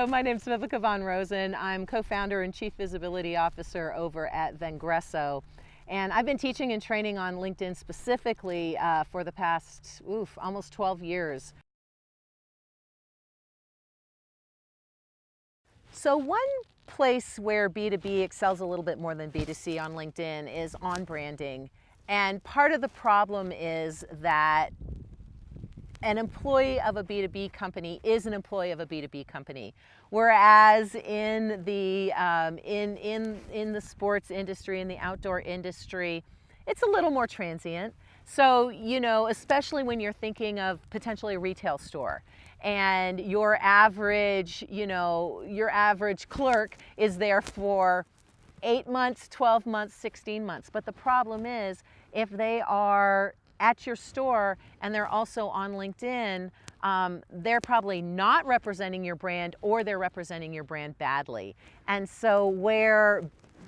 So my name is Viveka Von Rosen. I'm co-founder and chief visibility officer over at Vengresso. And I've been teaching and training on LinkedIn specifically for the past, almost 12 years. So one place where B2B excels a little bit more than B2C on LinkedIn is on branding. And part of the problem is that an employee of a B2B company is an employee of a B2B company, whereas in the in the sports industry, in the outdoor industry, it's a little more transient. So, especially when you're thinking of potentially a retail store, and your average clerk is there for 8 months, 12 months, 16 months. But the problem is, if they are at your store and they're also on LinkedIn, they're probably not representing your brand, or they're representing your brand badly. And so where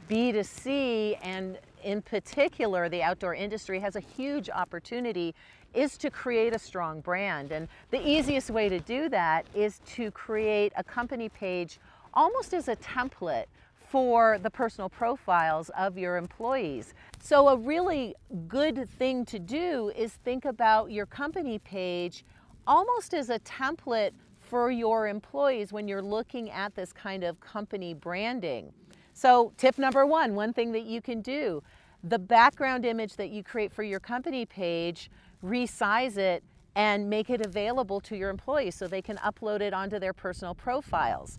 B2C, and in particular the outdoor industry, has a huge opportunity is to create a strong brand. And the easiest way to do that is to create a company page almost as a template for the personal profiles of your employees. So a really good thing to do is think about your company page almost as a template for your employees when you're looking at this kind of company branding. So tip number one thing that you can do, the background image that you create for your company page, resize it and make it available to your employees so they can upload it onto their personal profiles.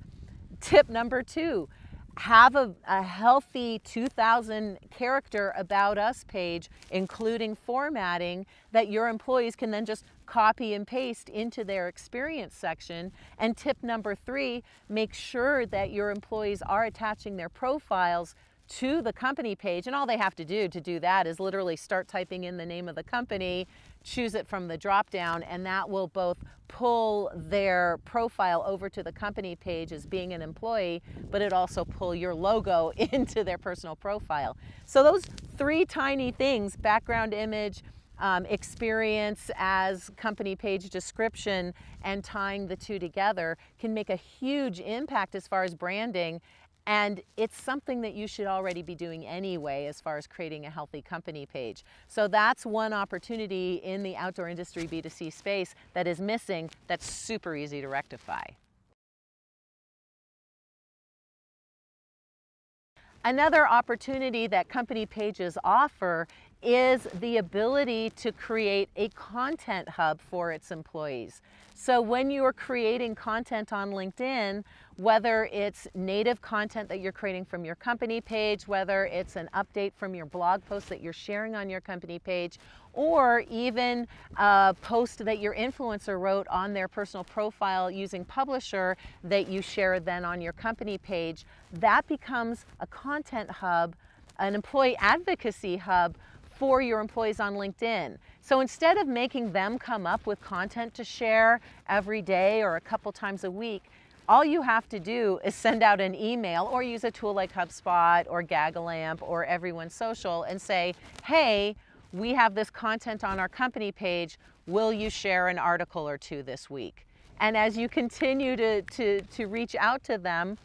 Tip number two, have a healthy 2,000 character About Us page, including formatting, that your employees can then just copy and paste into their experience section. And tip number three, make sure that your employees are attaching their profiles to the company page, and all they have to do that is literally start typing in the name of the company, choose it from the drop down, and that will both pull their profile over to the company page as being an employee, but it also pull your logo into their personal profile. So those three tiny things, background image, experience as company page description, and tying the two together, can make a huge impact as far as branding. And it's something that you should already be doing anyway as far as creating a healthy company page. So that's one opportunity in the outdoor industry B2C space that is missing, that's super easy to rectify. Another opportunity that company pages offer is the ability to create a content hub for its employees. So when you're creating content on LinkedIn, whether it's native content that you're creating from your company page, whether it's an update from your blog post that you're sharing on your company page, or even a post that your influencer wrote on their personal profile using Publisher that you share then on your company page, that becomes a content hub, an employee advocacy hub for your employees on LinkedIn. So instead of making them come up with content to share every day or a couple times a week, all you have to do is send out an email or use a tool like HubSpot or GagaLamp or Everyone Social and say, hey, we have this content on our company page. Will you share an article or two this week? And as you continue to reach out to them,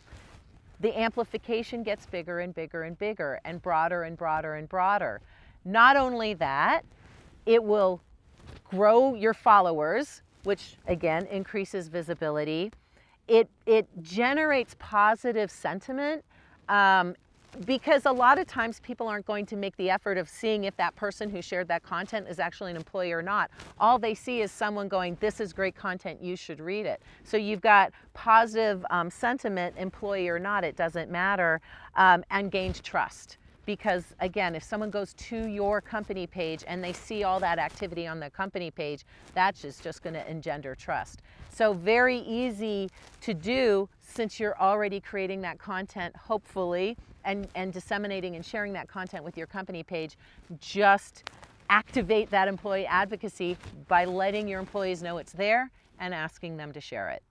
the amplification gets bigger and bigger and bigger and broader and broader and broader. Not only that, it will grow your followers, which again increases visibility. It generates positive sentiment because a lot of times people aren't going to make the effort of seeing if that person who shared that content is actually an employee or not. All they see is someone going, this is great content, you should read it. So you've got positive sentiment, employee or not, it doesn't matter, and gained trust. Because again, if someone goes to your company page and they see all that activity on the company page, that's just going to engender trust. So very easy to do since you're already creating that content, hopefully, and disseminating and sharing that content with your company page. Just activate that employee advocacy by letting your employees know it's there and asking them to share it.